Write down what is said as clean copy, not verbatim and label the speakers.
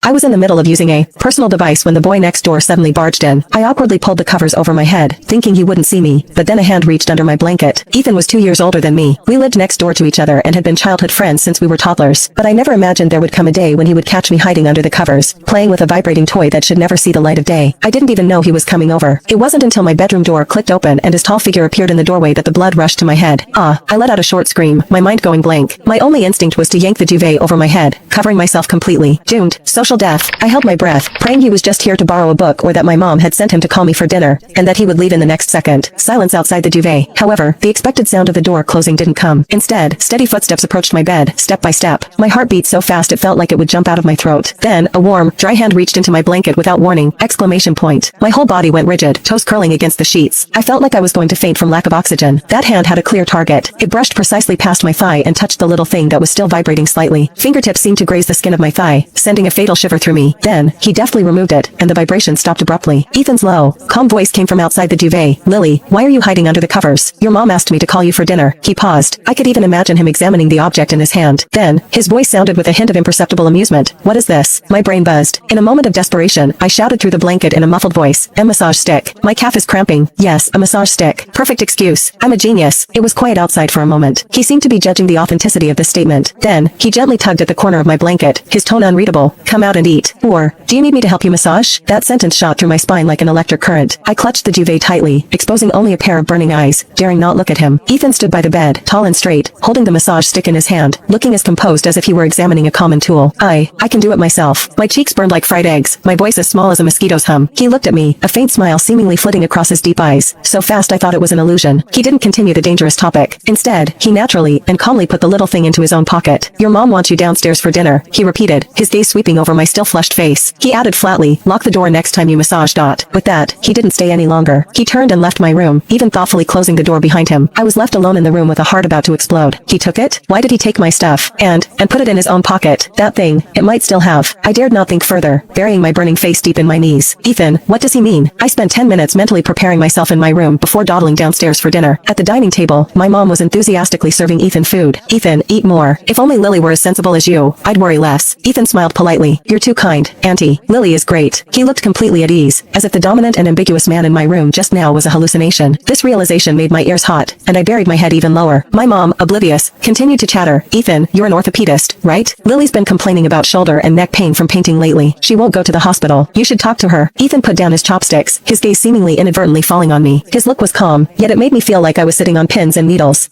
Speaker 1: I was in the middle of using a personal device when the boy next door suddenly barged in. I awkwardly pulled the covers over my head, thinking he wouldn't see me, but then a hand reached under my blanket. Ethan was 2 years older than me. We lived next door to each other and had been childhood friends since we were toddlers, but I never imagined there would come a day when he would catch me hiding under the covers, playing with a vibrating toy that should never see the light of day. I didn't even know he was coming over. It wasn't until my bedroom door clicked open and his tall figure appeared in the doorway that the blood rushed to my head. I let out a short scream, my mind going blank. My only instinct was to yank the duvet over my head, covering myself completely. Doomed. Social death. I held my breath, praying he was just here to borrow a book or that my mom had sent him to call me for dinner, and that he would leave in the next second. Silence outside the duvet. However, the expected sound of the door closing didn't come. Instead, steady footsteps approached my bed, step by step. My heart beat so fast it felt like it would jump out of my throat. Then, a warm, dry hand reached into my blanket without warning! Exclamation point. My whole body went rigid, toes curling against the sheets. I felt like I was going to faint from lack of oxygen. That hand had a clear target. It brushed precisely past my thigh and touched the little thing that was still vibrating slightly. Fingertips seemed to graze the skin of my thigh, sending a fatal shiver through me. Then, he deftly removed it, and the vibration stopped abruptly. Ethan's low, calm voice came from outside the duvet. "Lily, why are you hiding under the covers? Your mom asked me to call you for dinner." He paused. I could even imagine him examining the object in his hand. Then, his voice sounded with a hint of imperceptible amusement. "What is this?" My brain buzzed. In a moment of desperation, I shouted through the blanket in a muffled voice, "A massage stick. My calf is cramping." "Yes, a massage stick. Perfect excuse. I'm a genius." It was quiet outside for a moment. He seemed to be judging the authenticity of this statement. Then, he gently tugged at the corner of my blanket, his tone unreadable. "Come out and eat." Or, "Do you need me to help you massage?" That sentence shot through my spine like an electric current. I clutched the duvet tightly, exposing only a pair of burning eyes, daring not look at him. Ethan stood by the bed, tall and straight, holding the massage stick in his hand, looking as composed as if he were examining a common tool. I can do it myself." My cheeks burned like fried eggs, my voice as small as a mosquito's hum. He looked at me, a faint smile seemingly flitting across his deep eyes, so fast I thought it was an illusion. He didn't continue the dangerous topic. Instead, he naturally and calmly put the little thing into his own pocket. "Your mom wants you downstairs for dinner," he repeated, his gaze sweeping over my still flushed face. He added flatly, "Lock the door next time you massage." With that, he didn't stay any longer. He turned and left my room, even thoughtfully closing the door behind him. I was left alone in the room with a heart about to explode. He took it? Why did he take my stuff? And put it in his own pocket? That thing, it might still have. I dared not think further, burying my burning face deep in my knees. Ethan, what does he mean? I spent 10 minutes mentally preparing myself in my room before dawdling downstairs for dinner. At the dining table, my mom was enthusiastically serving Ethan food. "Ethan, eat more. If only Lily were as sensible as you, I'd worry less." Ethan smiled politely. "You're too kind, Auntie. Lily is great." He looked completely at ease, as if the dominant and ambiguous man in my room just now was a hallucination. This realization made my ears hot, and I buried my head even lower. My mom, oblivious, continued to chatter. "Ethan, you're an orthopedist, right? Lily's been complaining about shoulder and neck pain from painting lately. She won't go to the hospital. You should talk to her." Ethan put down his chopsticks, his gaze seemingly inadvertently falling on me. His look was calm, yet it made me feel like I was sitting on pins and needles.